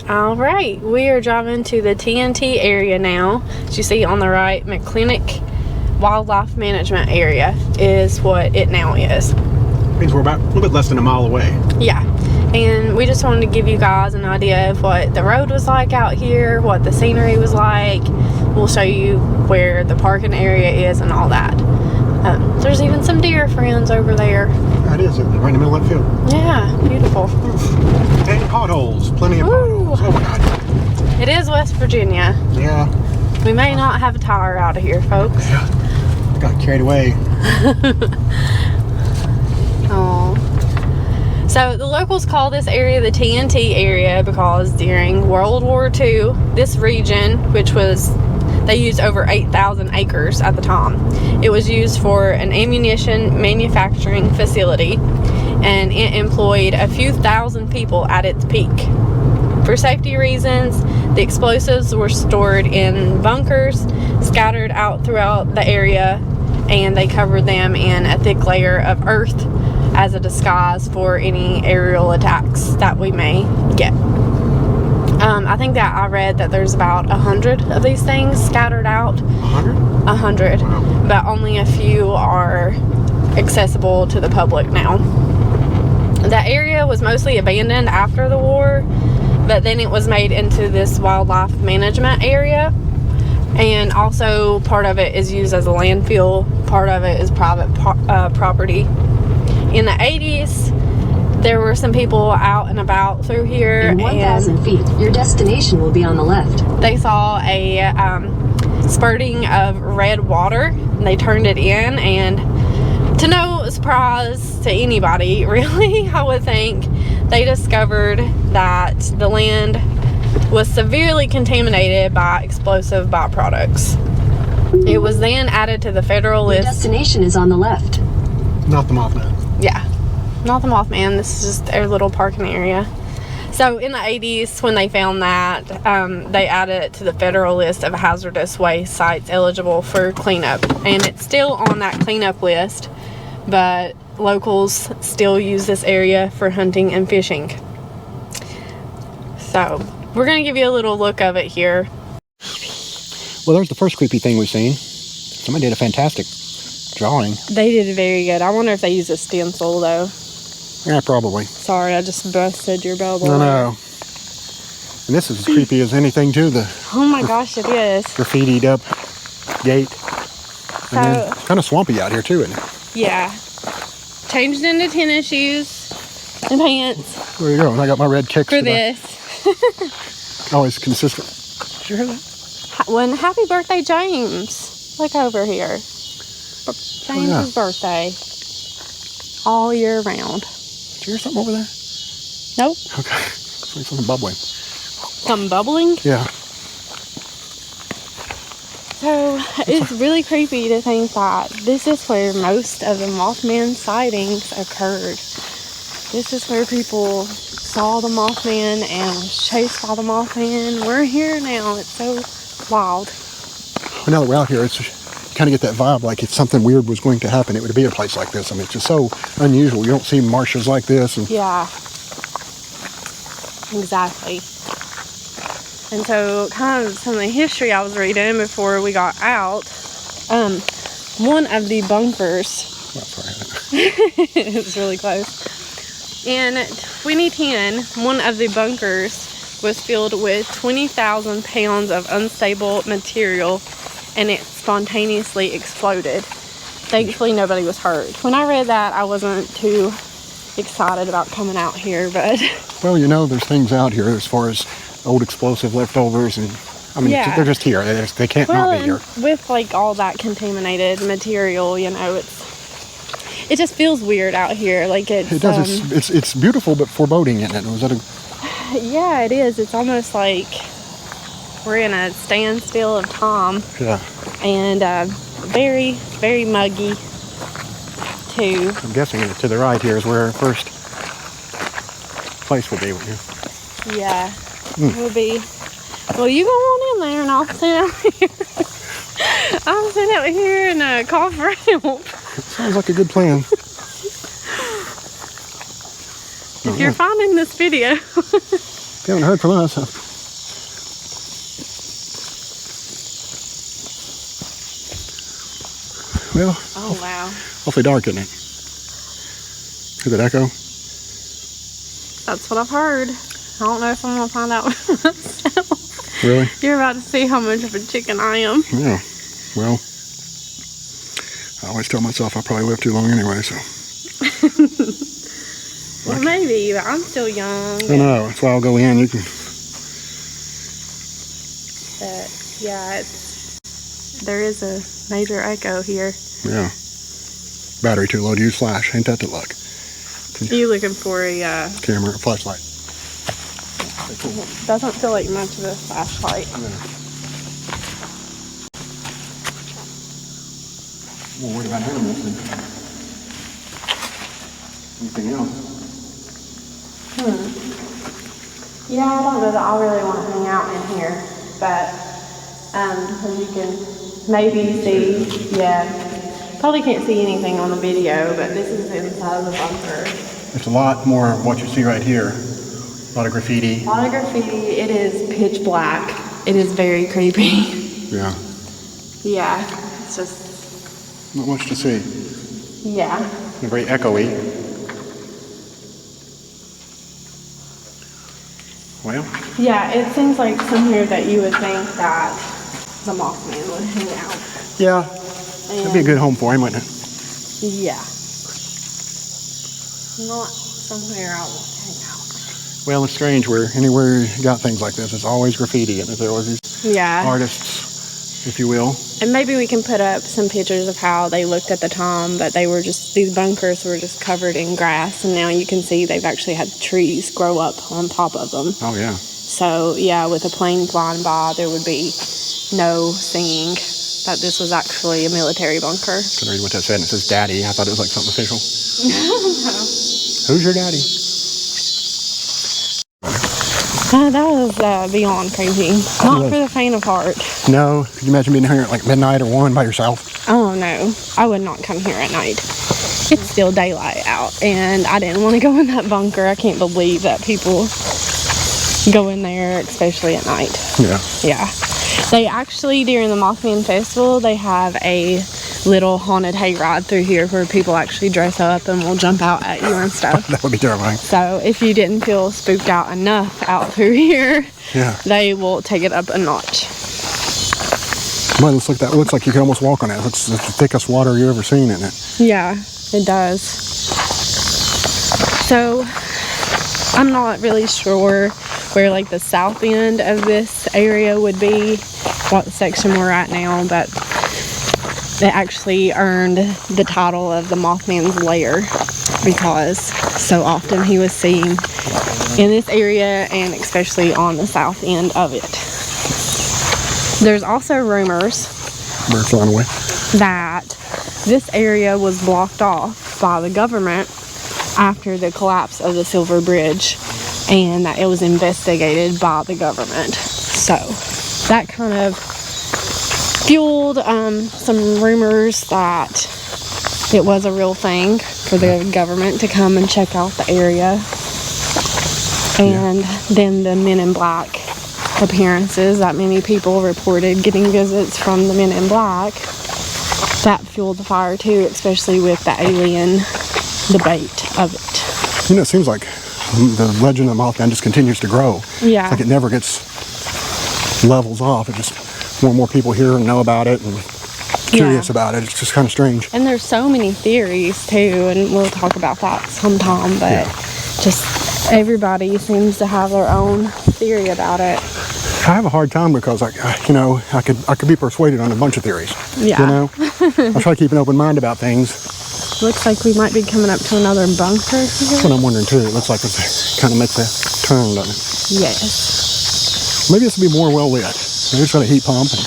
All right, we are driving to the TNT area now. As you see on the right, McClintock Wildlife Management Area is what it now is. Means we're about a little bit less than a mile away. Yeah, and we just wanted to give you guys an idea of what the road was like out here, what the scenery was like. We'll show you where the parking area is and all that. There's even some deer friends over there. That is, right in the middle of that field. Yeah, beautiful. And potholes, plenty of potholes. Oh my God. It is West Virginia. Yeah. We may not have a tire out of here, folks. Yeah. Got carried away. Oh. So the locals call this area the TNT area because during World War II, this region, which was, they used over 8,000 acres at the time. It was used for an ammunition manufacturing facility, and it employed a few thousand people at its peak. For safety reasons, the explosives were stored in bunkers scattered out throughout the area, and they covered them in a thick layer of earth as a disguise for any aerial attacks that we may get. I think that I read that there's about 100 of these things scattered out. 100? 100. Wow. But only a few are accessible to the public now. The area was mostly abandoned after the war, but then it was made into this wildlife management area. And also part of it is used as a landfill, part of it is private property. In the 80s, there were some people out and about through here. In 1,000 feet, your destination will be on the left. They saw a spurting of red water, and they turned it in, and to no surprise to anybody, really, I would think, they discovered that the land was severely contaminated by explosive byproducts. It was then added to the federal list. Your destination is on the left. Not the Mothman. Yeah, not the Mothman. This is just their little parking area. So in the 80s, when they found that, they added it to the federal list of hazardous waste sites eligible for cleanup. And it's still on that cleanup list, but locals still use this area for hunting and fishing. So we're going to give you a little look of it here. Well, there's the first creepy thing we've seen. Somebody did a fantastic drawing. They did very good. I wonder if they use a stencil, though. Yeah, probably. Sorry, I just busted your bubble. No. And this is as creepy as anything, too. The Oh my gosh, it is. graffitied up gate. So, And then it's kind of swampy out here, too, isn't it? yeah. Changed into tennis shoes and pants There you go. And I got my red kicks. for today. this. Always consistent. Did you hear that? When happy birthday, James. Look over here. James's birthday. All year round. Did you hear something over there? Nope. Okay. Something bubbling. Something bubbling. Yeah. So it's really creepy to think that this is where most of the Mothman sightings occurred. This is where people saw the Mothman and was chased by the Mothman. We're here now. It's so wild. Well, now that we're out here, it's kind of get that vibe like if something weird was going to happen, it would be a place like this. I mean, it's just so unusual. You don't see marshes like this. And Yeah. Exactly. And so kind of some of the history I was reading before we got out, one of the bunkers, oh, sorry. it was really close, in 2010, one of the bunkers was filled with 20,000 pounds of unstable material, and it spontaneously exploded. Thankfully, nobody was hurt. When I read that, I wasn't too excited about coming out here, but Well, you know, there's things out here as far as old explosive leftovers, and I mean, Yeah. they're just here. They can't not be here. with like all that contaminated material, you know, it just feels weird out here. Like It does. It's beautiful, but foreboding, isn't it? Was that a? Yeah, it is. It's almost like we're in a standstill of time, Yeah. and very, very muggy too. I'm guessing to the right here is where our first place will be. Yeah, will be. Well, you go on in there, and I'll sit out here. I'll sit out here and call for help. Sounds like a good plan. If you're finding this video, They haven't heard from us. Well, Oh, wow. awfully dark, isn't it? Hear that echo? That's what I've heard. I don't know if I'm going to find out for myself. Really? You're about to see how much of a chicken I am. Yeah. Well, I always tell myself I probably live too long anyway, so. Well, maybe, but I'm still young. I know. That's why I'll go in. You can. But, yeah, there is a major echo here. Yeah. Battery too low to use flash. Ain't that the luck? You looking for a, Camera, flashlight. doesn't feel like much of a flashlight. Well, what about animals then? Anything else? Yeah, I don't know that I really want to hang out in here, but, as you can maybe see, yeah, probably can't see anything on the video, but this is inside of the bunker. It's a lot more of what you see right here. A lot of graffiti. A lot of graffiti. It is pitch black. It is very creepy. Yeah. Yeah, it's just, Not much to see. yeah. And very echoey. Well, Yeah, it seems like somewhere that you would think that the Mothman would hang out. yeah. That'd be a good home for him, wouldn't it? Yeah. Not somewhere I would hang out. Well, it's strange where anywhere you got things like this, it's always graffiti, and there always these Yeah. artists, if you will. And maybe we can put up some pictures of how they looked at the time, but they were just, these bunkers were just covered in grass, and now you can see they've actually had trees grow up on top of them. Oh, yeah. So, yeah, with a plane flying by, there would be no seeing that this was actually a military bunker. Can read what that said. It says daddy. I thought it was like something official. Who's your daddy? That was beyond creepy. Not for the faint of heart. No. Could you imagine being here at like midnight or 1 by yourself? Oh, no. I would not come here at night. It's still daylight out, and I didn't want to go in that bunker. I can't believe that people go in there, especially at night. Yeah. Yeah. They actually, during the Mothman Festival, they have a little haunted hayride through here where people actually dress up and will jump out at you and stuff. That would be terrifying. So if you didn't feel spooked out enough out through here, Yeah. they will take it up a notch. Well, it looks like you could almost walk on it. It looks the thickest water you've ever seen in it. Yeah, it does. So I'm not really sure where like the south end of this area would be, what section we're at now, but it actually earned the title of the Mothman's Lair because so often he was seen in this area, and especially on the south end of it. There's also rumors Birds flying away. that this area was blocked off by the government after the collapse of the Silver Bridge, and that it was investigated by the government. So that kind of fueled some rumors that it was a real thing for the government to come and check out the area. And then the Men in Black appearances that many people reported getting visits from the Men in Black, that fueled the fire too, especially with the alien debate of it. You know, it seems like the legend of Mothman just continues to grow. Yeah. It's like it never levels off. It just, more and more people hear and know about it and curious about it. It's just kind of strange. And there's so many theories too, and we'll talk about that sometime, but just everybody seems to have their own theory about it. I have a hard time because, I could be persuaded on a bunch of theories. Yeah. You know, I try to keep an open mind about things. Looks like we might be coming up to another bunker That's here. what I'm wondering too. It looks like it kind of makes a turn, doesn't it? Yes. Maybe this will be more well lit. Maybe it's got a heat pump and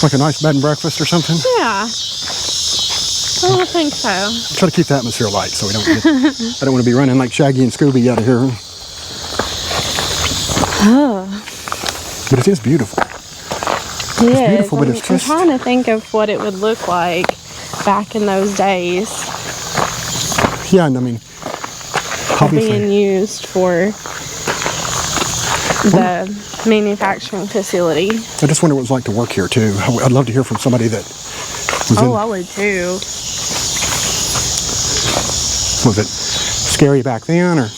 like a nice bed and breakfast or something. Yeah. I don't think so. Try to keep the atmosphere light so we don't get, I don't want to be running like Shaggy and Scooby out of here. Oh. But it is beautiful. It It's is. beautiful, but it's I'm just... trying to think of what it would look like back in those days, Yeah, and I mean, obviously... being used for the manufacturing facility. I just wonder what it was like to work here too. I'd love to hear from somebody that was Oh, I would too. Was it scary back then, or?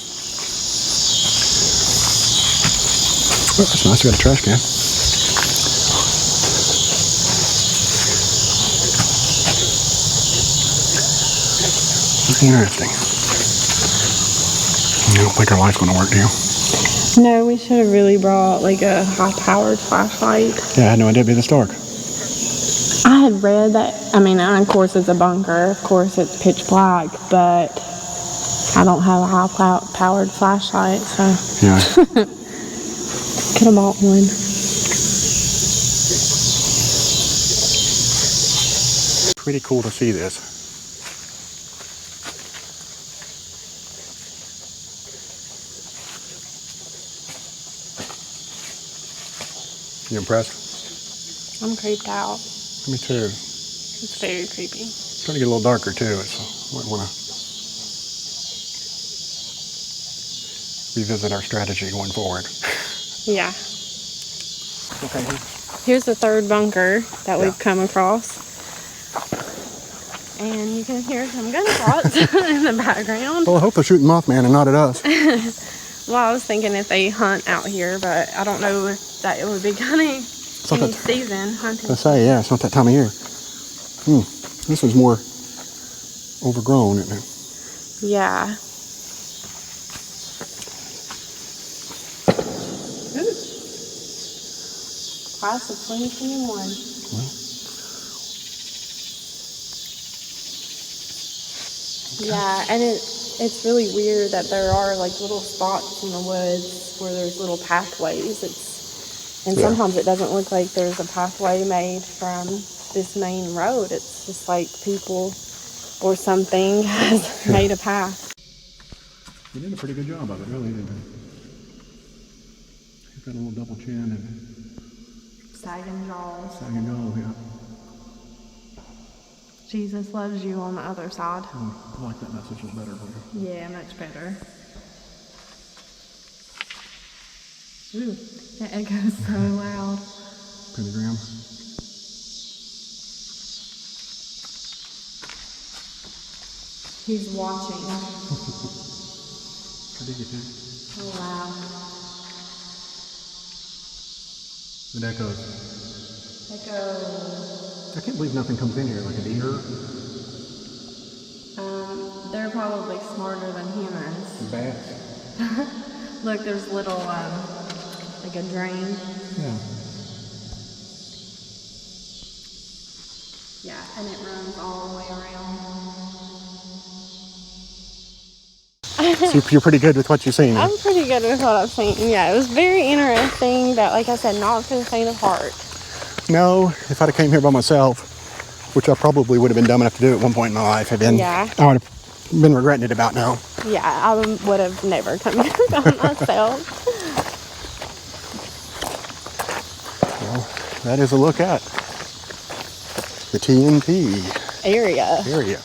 Oh, that's nice. We got a trash can. Interesting. I don't think our light's going to work, do you? No, we should have really brought like a high-powered flashlight. Yeah, I had no idea it'd be this dark. I had read that, I mean, of course it's a bunker, of course it's pitch black, but I don't have a high-powered flashlight, so Yeah. could have bought one. Pretty cool to see this. You impressed? I'm creeped out. Me too. It's very creepy. It's going to get a little darker too, so might want to revisit our strategy going forward. Yeah. Okay. Here's the third bunker that we've come across. And you can hear some gunshots in the background. Well, I hope they're shooting Mothman and not at us. Well, I was thinking if they hunt out here, but I don't know if that it would be kind of any season hunting. I say, yeah, it's not that time of year. This one's more overgrown, isn't it? Yeah. Class of 2021. Yeah, and it's really weird that there are like little spots in the woods where there's little pathways. And sometimes it doesn't look like there's a pathway made from this main road. It's just like people or something has made a path. You did a pretty good job of it, really, didn't you? You've got a little double chin and Sagging jaws. sagging jaw, yeah. Jesus loves you on the other side. I like that message a little better, don't you? Yeah, much better. Ooh, that echoes so loud. Pentagram. He's watching. I dig it, man. Oh, wow. It echoes. Echo. I can't believe nothing comes in here, like a deer. They're probably smarter than humans. Bats. Look, there's little, like a drain. Yeah. Yeah, and it runs all the way around. So you're pretty good with what you've seen. I'm pretty good with what I've seen. Yeah, it was very interesting, but like I said, not for the faint of heart. No, if I'd have came here by myself, which I probably would have been dumb enough to do at one point in my life, I would have been regretting it about now. Yeah, I would have never come here by myself. Well, that is a look at the TNT Area. area.